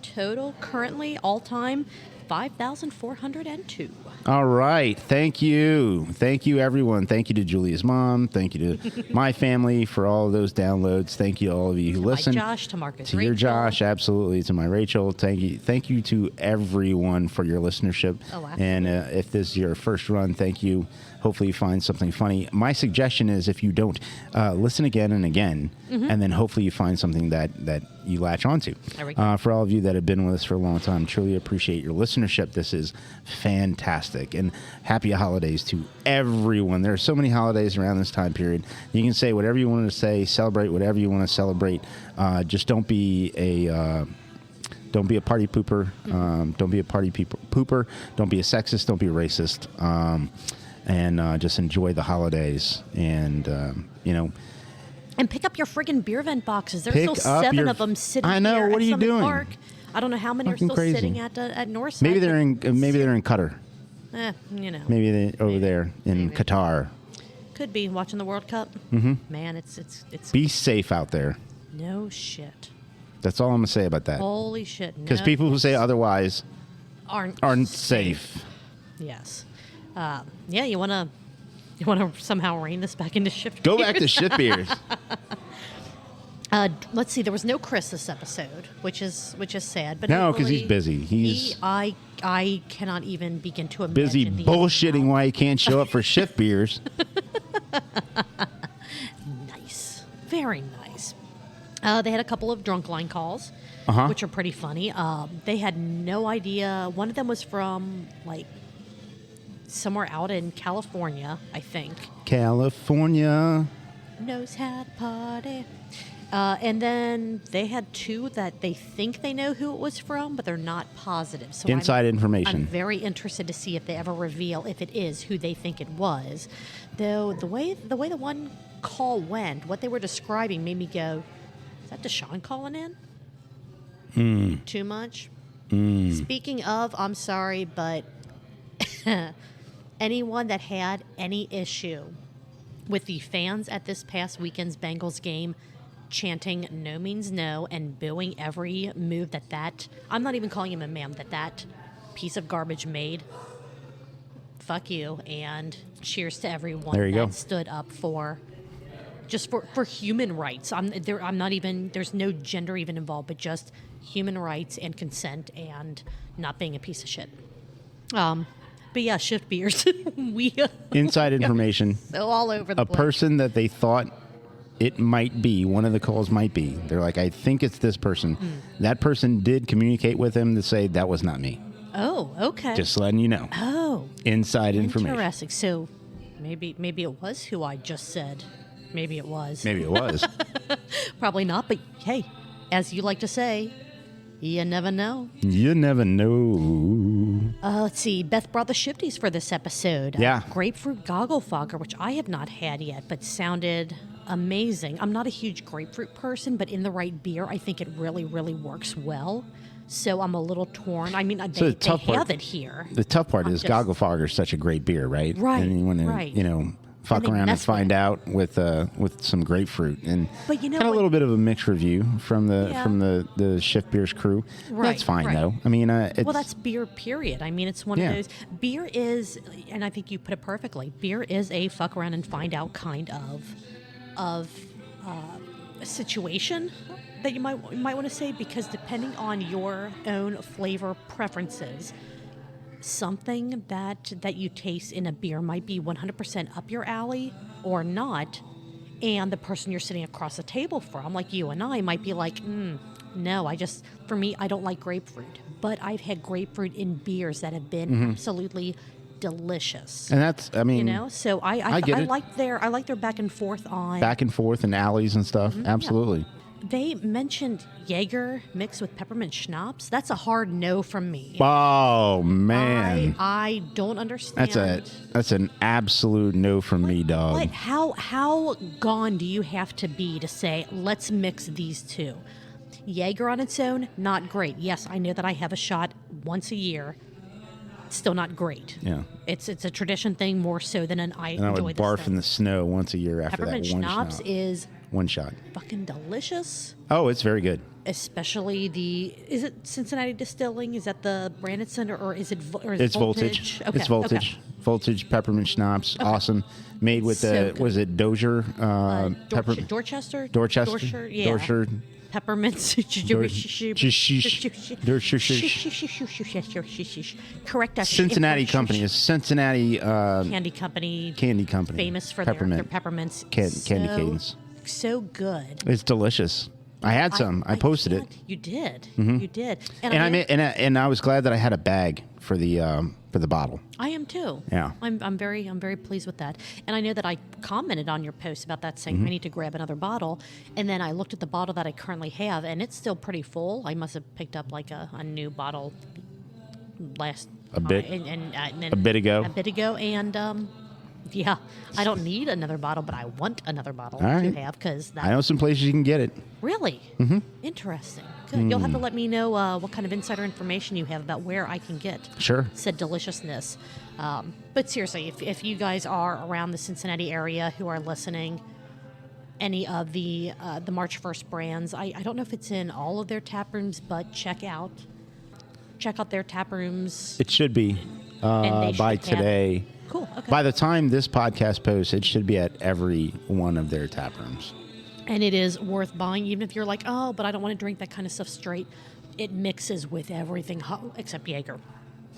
total currently all time 5,402. All right. Thank you. Thank you, everyone. Thank you to Julia's mom. Thank you to my family for all of those downloads. Thank you to all of you who listen. My Josh, to Marcus, To Rachel. your Josh, absolutely. To my Rachel, thank you. Thank you to everyone for your listenership. Oh, absolutely. And if this is your first run, thank you. Hopefully you find something funny. My suggestion is if you don't, listen again and again, and then hopefully you find something that you latch onto. There we go. For all of you that have been with us for a long time, truly appreciate your listenership. This is fantastic. And happy holidays to everyone. There are so many holidays around this time period. You can say whatever you want to say, celebrate whatever you want to celebrate. Just don't be a party pooper. Don't be a party pooper. Don't be a sexist. Don't be a racist. And just enjoy the holidays. And, And pick up your friggin' Beervent boxes. There's Pick still up 7 your- of them sitting I know, here what at are you Summit doing? Park. I don't know how many Fucking are still crazy. sitting at Northside. maybe they're in Qatar. Maybe they're over there in Maybe. Qatar. Could be watching the World Cup. Mm-hmm. Man, it's Be safe out there. no shit. That's all I'm gonna say about that. Holy shit. Because no, people who say otherwise aren't safe. Yes. Yeah, you wanna somehow rein this back into shift. Go back to shit beers. Let's see. There was no Chris this episode, which is sad. But No, 'cause he's hopefully busy. I cannot even begin to imagine Busy the bullshitting why he can't show up for shift beers. Nice, very nice. They had a couple of drunk line calls, Uh-huh. which are pretty funny. They had no idea. One of them was from like somewhere out in California, I think. California. Knows how to party. And then they had 2 that they think they know who it was from, but they're not positive. So Inside information. I'm very interested to see if they ever reveal if it is who they think it was. Though the way the one call went, what they were describing made me go, "Is that Deshaun calling in?" Too much. Speaking of, I'm sorry, but anyone that had any issue with the fans at this past weekend's Bengals game chanting "no means no" and booing every move that I'm not even calling him a man, that piece of garbage made, fuck you, and cheers to everyone There you that go. stood up for human rights. I'm not even, there's no gender even involved, but just human rights and consent and not being a piece of shit. But yeah, shift beers. we Inside information. so all over the A place. person that they thought it might be, one of the calls might be. They're like, I think it's this person. That person did communicate with him to say that was not me. Oh, okay. Just letting you know. Oh, Inside information. interesting. So maybe it was who I just said. Maybe it was. Maybe it was. Probably not. But hey, as you like to say, you never know. You never know. Let's see. Beth brought the shifties for this episode. Yeah. Grapefruit Goggle Fogger, which I have not had yet, but sounded amazing. I'm not a huge grapefruit person, but in the right beer, I think it really, really works well. So I'm a little torn. I mean, So they have it here. The tough part is just- Goggle Fogger is such a great beer, right? Right, And you want to, right. fuck And they around and mess with find it. out with some grapefruit. And But you know got a what- little bit of a mixed review from Yeah. the Shift Beers crew. Right, That's fine right. though. I mean, it's, Well, that's beer, period. I mean, it's one Yeah. of those. Beer is, and I think you put it perfectly, beer is a fuck around and find out kind of situation that you might want to say, because depending on your own flavor preferences, something that you taste in a beer might be 100% up your alley or not, and the person you're sitting across the table from, like you and I, might be like, no, for me, I don't like grapefruit, but I've had grapefruit in beers that have been absolutely delicious. And that's, I mean, so I get it. like their back and forth and alleys and stuff. Absolutely. Yeah. They mentioned Jaeger mixed with peppermint schnapps. That's a hard no from me. Oh man, I don't understand. That's an absolute no from me, dog. But how gone do you have to be to say let's mix these two? Jaeger on its own, not great. Yes, I know that I have a shot once a year. Still not great. Yeah, it's a tradition thing more so than an I and enjoy. I would barf in the snow once a year after peppermint that one schnapps shot. is One shot. fucking delicious. Oh, it's very good. Especially is it Cincinnati Distilling? Is that the Brandon Center, or is it It's Voltage. Okay. It's Voltage. Okay. Voltage peppermint schnapps. Okay. Awesome. Made with was it Dozier? Dorchester? Dorchester? Yeah. Dorchester. Peppermints. Correct us. Cincinnati company is Cincinnati Candy Company. Famous for their peppermints. Candy canes. So good. It's delicious. I had some. I posted it. You did. Mm-hmm. You did. And I was glad that I had a bag for the bottle. I am too. Yeah. I'm very pleased with that. And I know that I commented on your post about that, saying I need to grab another bottle. And then I looked at the bottle that I currently have, and it's still pretty full. I must have picked up like a new bottle a bit ago. And yeah, I don't need another bottle, but I want another bottle to have, because I know some places you can get it. Really? Mm-hmm. Interesting. Good. You'll have to let me know what kind of insider information you have about where I can get said deliciousness. But seriously, if you guys are around the Cincinnati area who are listening, any of the March 1st brands, I don't know if it's in all of their tap rooms, but check out their tap rooms. It should be by today. Cool. Okay. By the time this podcast posts, it should be at every one of their tap rooms. And it is worth buying, even if you're like, oh, but I don't want to drink that kind of stuff straight. It mixes with everything except Jaeger.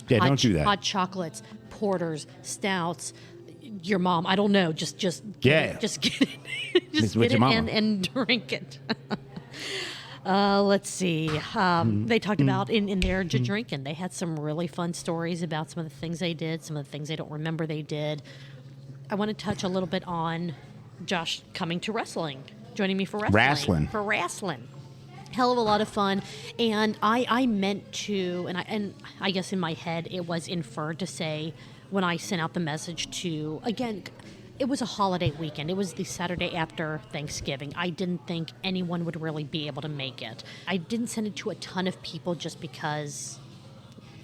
Yeah, don't do that. Hot chocolates, porters, stouts. Your mom, I don't know. Just get it. Just get it. Just get it and drink it. Let's see. They talked about in their drinking. They had some really fun stories about some of the things they did, some of the things they don't remember they did. I want to touch a little bit on Josh coming to wrestling, joining me for wrestling. Hell of a lot of fun. And I meant to, and I guess in my head it was inferred to say when I sent out the message to, again, it was a holiday weekend. It was the Saturday after Thanksgiving. I didn't think anyone would really be able to make it. I didn't send it to a ton of people just because,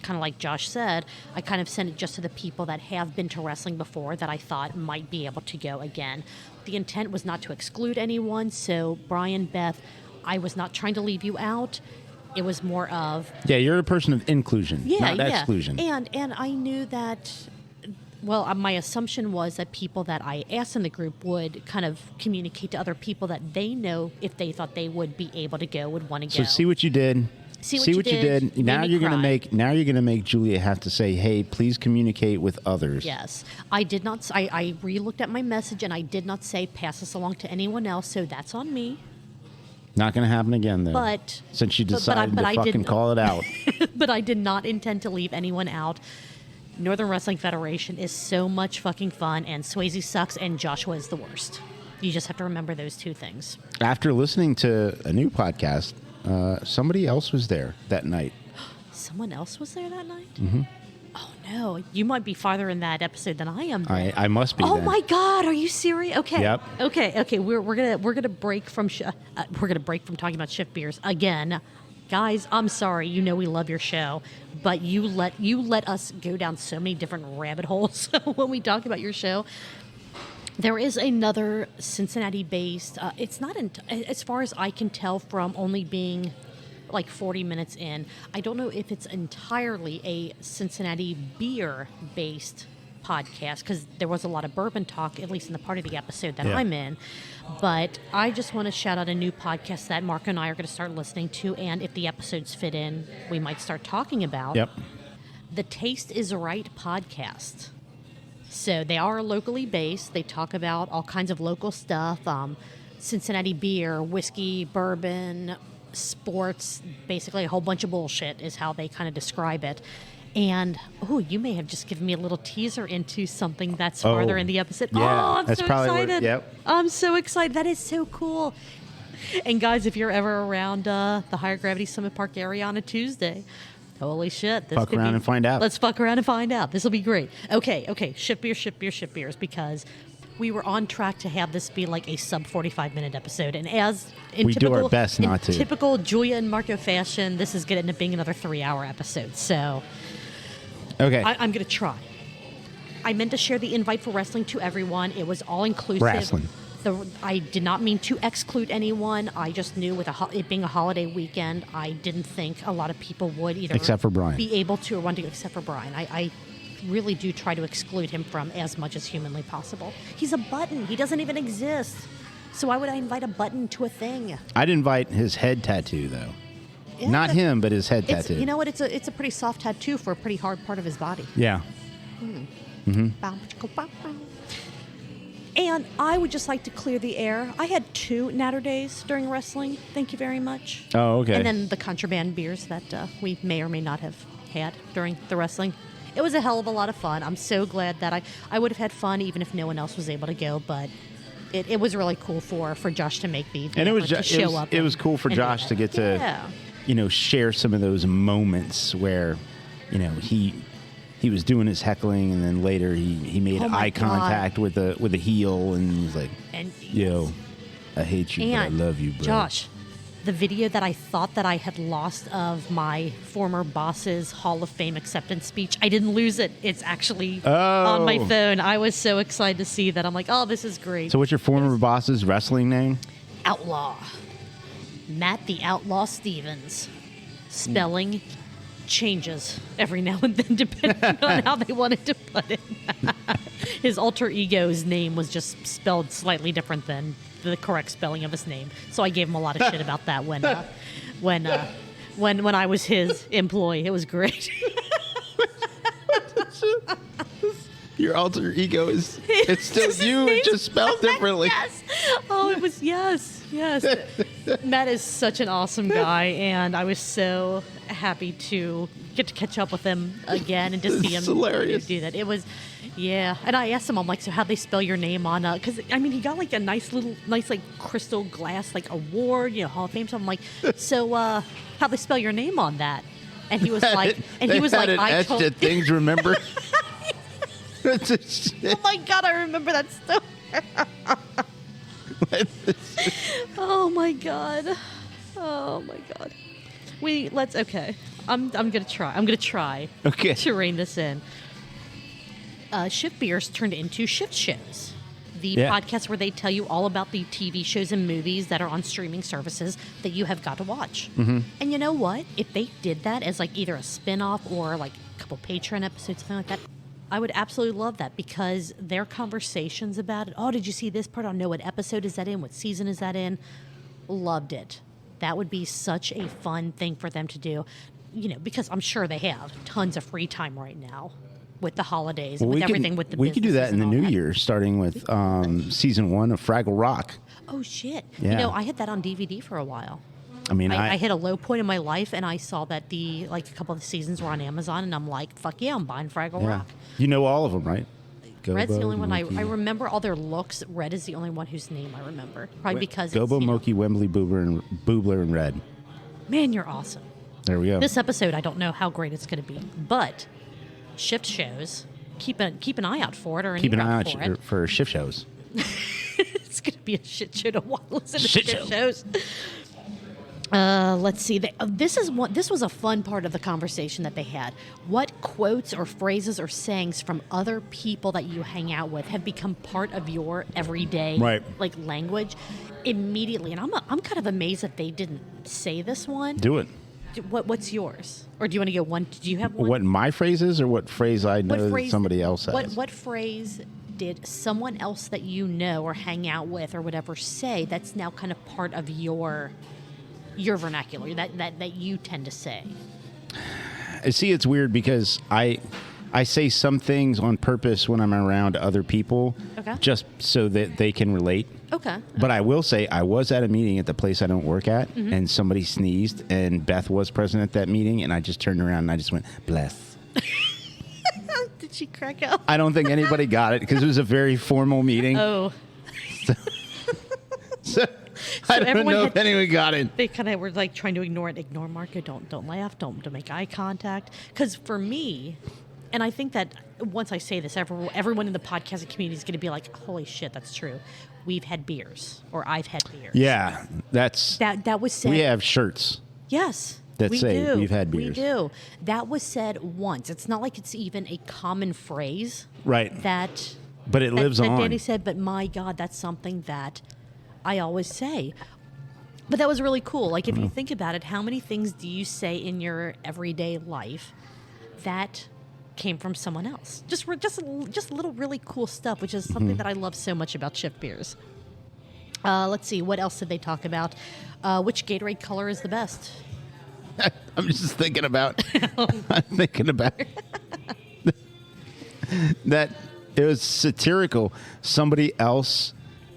kind of like Josh said, I kind of sent it just to the people that have been to wrestling before that I thought might be able to go again. The intent was not to exclude anyone, so Brian, Beth, I was not trying to leave you out. It was more of... Yeah, you're a person of inclusion, not exclusion. And I knew that... Well, my assumption was that people that I asked in the group would kind of communicate to other people that they know if they thought they would be able to go, would want to go. So see what you did. See what you did. Now you're gonna make Julia have to say, "Hey, please communicate with others." Yes, I did not. I re-looked at my message and I did not say pass this along to anyone else. So that's on me. Not gonna happen again, though. But since you decided to fucking call it out. But I did not intend to leave anyone out. Northern Wrestling Federation is so much fucking fun, and Swayze sucks, and Joshua is the worst. You just have to remember those two things. After listening to a new podcast, somebody else was there that night. Someone else was there that night? Mm-hmm. Oh, no. You might be farther in that episode than I am. I must be. Oh, then. my God. Are you serious? Okay. Yep. Okay. We're gonna break from talking about shift beers again. Guys, I'm sorry. You know we love your show, but you let us go down so many different rabbit holes when we talk about your show. There is another Cincinnati-based. It's not as far as I can tell from only being like 40 minutes in. I don't know if it's entirely a Cincinnati beer-based podcast because there was a lot of bourbon talk, at least in the part of the episode that Yeah. I'm in. But I just want to shout out a new podcast that Mark and I are going to start listening to, and if the episodes fit in, we might start talking about. Yep. The Taste is Right podcast. So they are locally based. They talk about all kinds of local stuff, Cincinnati beer, whiskey, bourbon, sports, basically a whole bunch of bullshit is how they kind of describe it. And, you may have just given me a little teaser into something that's farther in the episode. Yeah, I'm that's so probably what- excited. yep. I'm so excited. That is so cool. And guys, if you're ever around the Higher Gravity Summit Park area on a Tuesday, holy shit. This Fuck could around be- and find out. Let's fuck around and find out. This will be great. Okay. Ship beers, because we were on track to have this be like a sub 45-minute episode. And as in We do typical, our best in not to. typical Julia and Marco fashion, this is going to end up being another 3-hour episode. So Okay. I'm going to try. I meant to share the invite for wrestling to everyone. It was all inclusive. Wrestling. I did not mean to exclude anyone. I just knew with it being a holiday weekend, I didn't think a lot of people would either Except for Brian. be able to or want to, except for Brian. I really do try to exclude him from as much as humanly possible. He's a button. He doesn't even exist. So why would I invite a button to a thing? I'd invite his head tattoo, though. Yeah, Not but him, but his head It's, tattoo. you know what? It's a pretty soft tattoo for a pretty hard part of his body. Yeah. And I would just like to clear the air. I had 2 natter days during wrestling. Thank you very much. Oh, okay. And then the contraband beers that we may or may not have had during the wrestling. It was a hell of a lot of fun. I'm so glad that I would have had fun even if no one else was able to go. But it was really cool for Josh to make the and it was effort to show up. it was cool for and do Josh that. to get to Yeah. share some of those moments where he was doing his heckling, and then later he made Oh my eye God. contact with a heel, and he's like, And "Yo, I hate you, but I And love you, bro." Josh, the video that I thought that I had lost of my former boss's Hall of Fame acceptance speech, I didn't lose it. It's actually on my Oh. phone. I was so excited to see that. I'm like, oh, this is great. So, what's your former boss's wrestling name? Outlaw. Matt the Outlaw Stevens. Spelling changes every now and then depending on how they wanted to put it. His alter ego's name was just spelled slightly different than the correct spelling of his name. So I gave him a lot of shit about that when I was his employee. It was great. Your alter ego it's still you, it's just spelled differently. Yes. Oh, it was yes. Matt is such an awesome guy, and I was so happy to get to catch up with him again and to see him It's hilarious. do that. It was, yeah. And I asked him, I'm like, so how'd they spell your name on? Because I mean, he got like a nice like crystal glass like award, Hall of Fame. So I'm like, so how'd they spell your name on that? And he was like, I etched told. at things. Remember? Oh my God, I remember that stuff. Oh my God. Okay. I'm gonna try. Okay. To rein this in. Shift Beers turned into Shift Shows, the Yeah. podcast where they tell you all about the TV shows and movies that are on streaming services that you have got to watch. Mm-hmm. And you know what? If they did that as like either a spin-off or like a couple Patreon episodes, something like that, I would absolutely love that, because their conversations about it. Oh, did you see this part? I don't know, what episode is that in? What season is that in? Loved it. That would be such a fun thing for them to do, because I'm sure they have tons of free time right now with the holidays and with everything with the we could do that businesses in the and all new that. year, starting with season 1 of Fraggle Rock. Oh, shit. Yeah. I had that on DVD for a while. I mean, I hit a low point in my life, and I saw that a couple of the seasons were on Amazon, and I'm like, fuck yeah, I'm buying Fraggle yeah. Rock. You know all of them, right? Red's the Gobo, only one I Mookie. remember all their looks. Red is the only one whose name I remember. Probably because Gobo, it's, Moki, Wembley, Boobler, and Red. man, you're awesome. There we go. This episode, I don't know how great it's going to be, but Shift Shows, keep an eye out for it, or Keep an eye for out it. for shift shows. It's going to be a shit show to listen to Shit shift show. shows. Let's see. This was a fun part of the conversation that they had. What quotes or phrases or sayings from other people that you hang out with have become part of your everyday language immediately? And I'm kind of amazed that they didn't say this one. Do it. What's yours? Or do you want to go one? Do you have one? What my phrase is, or what phrase I know that phrase somebody else has? What phrase did someone else that you know or hang out with or whatever say that's now kind of part of your vernacular that you tend to say? See, it's weird because I say some things on purpose when I'm around other people, Okay. just so that they can relate. Okay. But I will say I was at a meeting at the place I don't work at, and somebody sneezed, and Beth was present at that meeting, and I just turned around and I just went, bless. Did she crack up? I don't think anybody got it because it was a very formal meeting. Oh. So I don't everyone know had- if anyone got it. They kind of were like trying to ignore it. Ignore Marco. Don't laugh. Don't make eye contact. Because for me, and I think that once I say this, everyone in the podcasting community is going to be like, "Holy shit, that's true." We've had beers, or I've had beers. Yeah, that's That was said. we have shirts. Yes. that we say do. we've had We beers. do. That was said once. It's not like it's even a common phrase. Right. That. But it lives that on. Danny said, but my God, that's something that I always say. But that was really cool. Like, if you think about it, how many things do you say in your everyday life that came from someone else? Just little really cool stuff, which is something that I love so much about Shift Beers. Let's see, what else did they talk about? Which Gatorade color is the best? I'm just thinking about. I'm thinking about that. It was satirical. Somebody else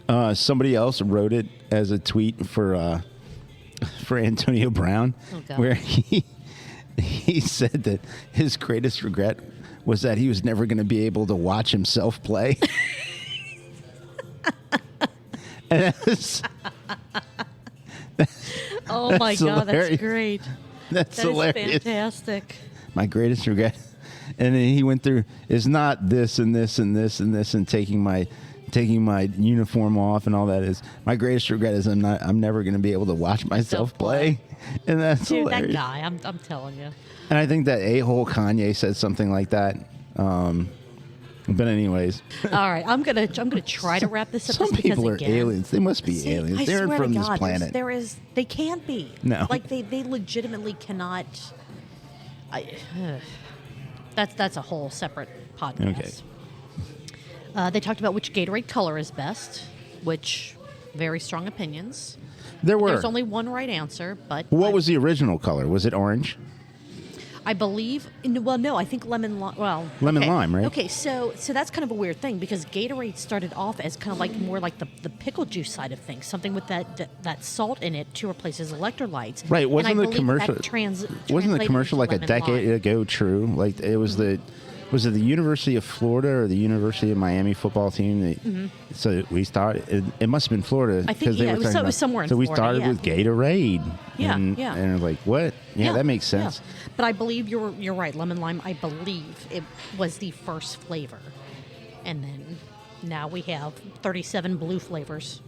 wrote it as a tweet for Antonio Brown, Oh, God. where he said that his greatest regret was that he was never going to be able to watch himself play. And Oh my That's God, hilarious. that's great. that's That is hilarious. fantastic. My greatest regret. And then he went through, is not this and this and this and this and taking my uniform off and all that. Is my greatest regret is I'm never going to be able to watch myself play. And that's Dude, hilarious. that guy, I'm telling you. And I think that a-hole Kanye said something like that. But anyways, All right, I'm gonna try to wrap this up. some just because, people are again, aliens. They must be See, aliens. I They're swear from to this God, planet. they can't be. No. Like they legitimately cannot. That's a whole separate podcast. Okay. They talked about which Gatorade color is best, which very strong opinions. There were. There's only one right answer, but What was the original color? Was it orange? I believe. Well, no, I think lemon. Well, Lemon okay. lime, right? Okay, so that's kind of a weird thing because Gatorade started off as kind of like more like the pickle juice side of things, something with that salt in it to replace as electrolytes. Right. And Wasn't I the believe commercial? that wasn't the translated commercial like into a lemon decade lime. ago? True. Like it was Was it the University of Florida or the University of Miami football team? That, So we started. It must have been Florida. Mm-hmm. I think, 'cause they yeah, were it was talking so- it about- was somewhere in So we Florida, started yeah. with Gatorade. Yeah, and, yeah. And like, what? Yeah, that makes sense. Yeah. But I believe you're right. Lemon lime. I believe it was the first flavor, and then now we have 37 blue flavors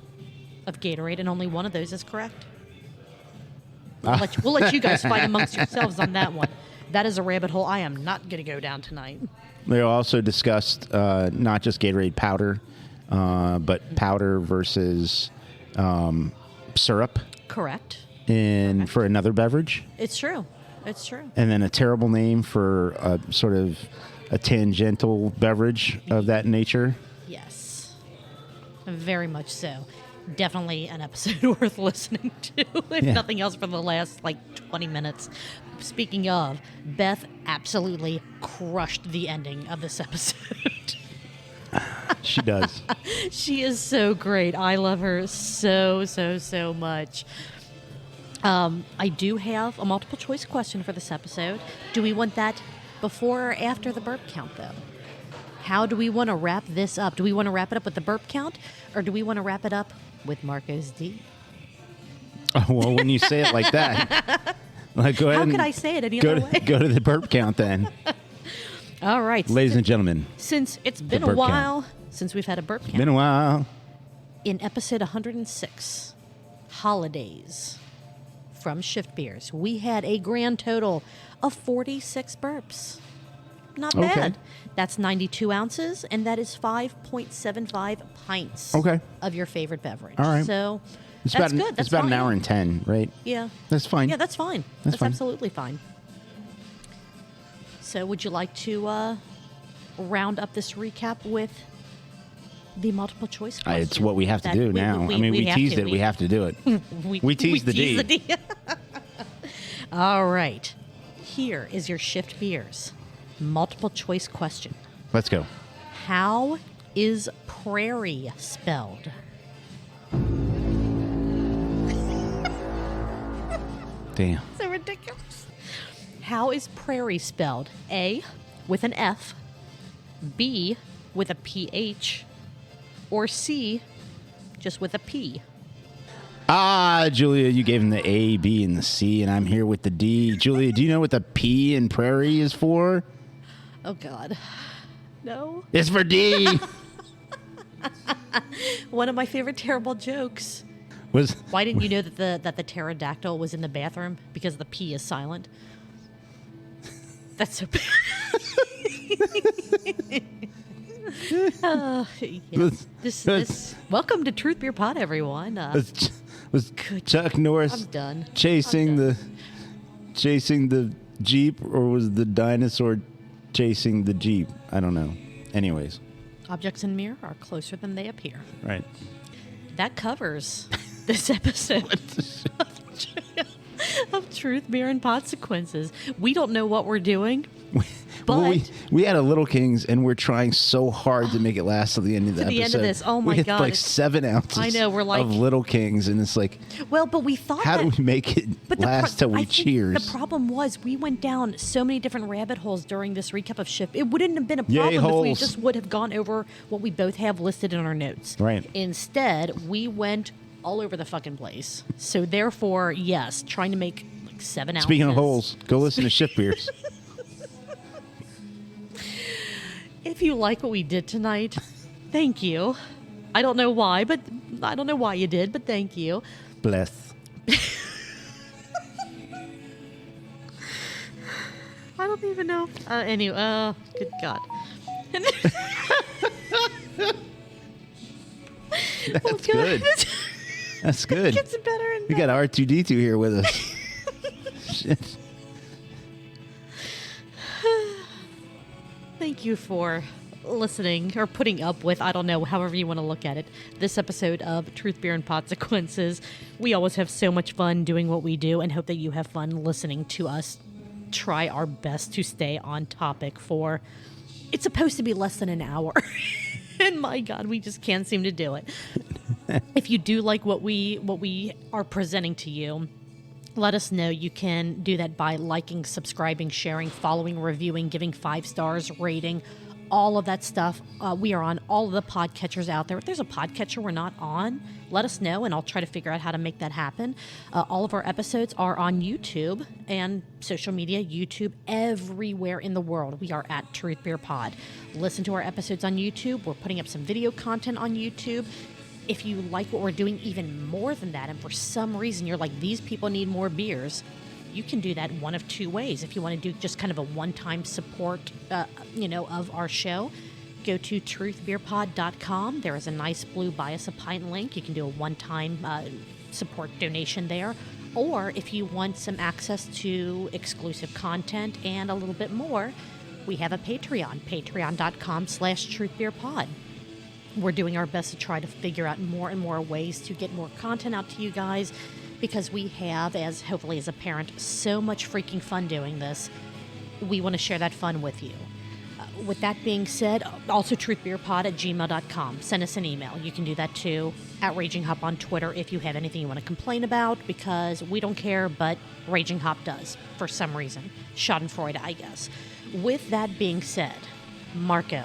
of Gatorade, and only one of those is correct. We'll let you guys fight amongst yourselves on that one. That is a rabbit hole I am not going to go down tonight. They also discussed not just Gatorade powder, but powder versus syrup Correct. for another beverage. It's true. It's true. And then a terrible name for a sort of a tangential beverage of that nature. Yes. Very much so. Definitely an episode worth listening to, if Yeah. nothing else, for the last 20 minutes. Speaking of, Beth absolutely crushed the ending of this episode. She does. She is so great. I love her so, so, so much. I do have a multiple choice question for this episode. Do we want that before or after the burp count, though? How do we want to wrap this up? Do we want to wrap it up with the burp count, or do we want to wrap it up with Marco's D? Oh, well, when you say it like that, go ahead. How and could I say it any go other way? go to the burp count then, All right. ladies and gentlemen. Since it's been a burp count. while since we've had a burp count. Been a while. In episode 106, Holidaze, from Shift Beers, we had a grand total of 46 burps. Not Okay. bad. That's 92 ounces, and that is 5.75 pints Okay. of your favorite beverage. All right. So It's that's about good. That's it's about an fine. hour and 10, right? Yeah. That's fine. Yeah, that's fine. That's fine. Absolutely fine. So would you like to round up this recap with the multiple choice question? It's what we have to do now. We have teased to. it. We have to do it. We teased the D. All right. Here is your Shift Beers multiple choice question. Let's go. How is prairie spelled? Damn. So ridiculous. How is prairie spelled? A, with an F, B, with a PH, or C, just with a P? Julia, you gave him the A, B, and the C, and I'm here with the D. Julia, do you know what the P in prairie is for? Oh, God. No. It's for D. One of my favorite terrible jokes. Why didn't you know that the pterodactyl was in the bathroom? Because the P is silent. That's so bad. Welcome to Truth Beer Pod, everyone. Was Chuck Norris I'm done. chasing the Jeep, or was the dinosaur chasing the Jeep? I don't know. Anyways, Objects in mirror are closer than they appear. right. That covers this episode of Truth, Beer, and Consequences. We don't know what we're doing, but Well, we had a Little Kings, and we're trying so hard to make it last till the end of the To the episode. end of this. Oh, my we had God. like 7 ounces. I know, we're like- of Little Kings, and it's like, well, but we thought how that, do we make it but last till we I think cheers? The problem was we went down so many different rabbit holes during this recap of Shift. It wouldn't have been a Yay, problem if we holes. just would have gone over what we both have listed in our notes. Right. Instead, we went all over the fucking place. So therefore, yes, trying to make like 7 ounces. Speaking of holes, go listen to Shift Beers. If you like what we did tonight, thank you. I don't know why, but I don't know why you did, but thank you. Bless. I don't even know. Anyway, good God. That's good. That's good. It gets better and We better. got R2D2 here with us. Shit. Thank you for listening or putting up with, I don't know, however you want to look at it, this episode of Truth, Beer, and Consequences. We always have so much fun doing what we do and hope that you have fun listening to us try our best to stay on topic for, it's supposed to be less than an hour. And my God, we just can't seem to do it. If you do like what we are presenting to you, let us know. You can do that by liking, subscribing, sharing, following, reviewing, giving 5 stars, rating, all of that stuff. We are on all of the podcatchers out there. If there's a podcatcher we're not on, let us know, and I'll try to figure out how to make that happen. All of our episodes are on YouTube and social media, YouTube, everywhere in the world. We are at Truth Beer Pod. Listen to our episodes on YouTube. We're putting up some video content on YouTube. If you like what we're doing even more than that, and for some reason you're like, these people need more beers, you can do that one of 2 ways. If you want to do just kind of a one-time support, of our show, go to truthbeerpod.com. There is a nice blue buy us a pint link. You can do a one-time support donation there. Or if you want some access to exclusive content and a little bit more, we have a Patreon, patreon.com/truthbeerpod. We're doing our best to try to figure out more and more ways to get more content out to you guys, because we have, as hopefully as a parent, so much freaking fun doing this. We want to share that fun with you. With that being said, also truthbeerpod@gmail.com. Send us an email. You can do that too. At Raging Hop on Twitter if you have anything you want to complain about, because we don't care, but Raging Hop does for some reason. Schadenfreude, I guess. With that being said, Marco,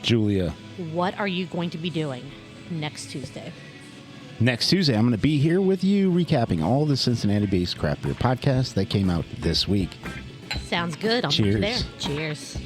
Julia. what are you going to be doing next Tuesday? Next Tuesday, I'm going to be here with you recapping all the Cincinnati-based craft beer podcasts that came out this week. Sounds good. I'll see you Cheers. there. Cheers.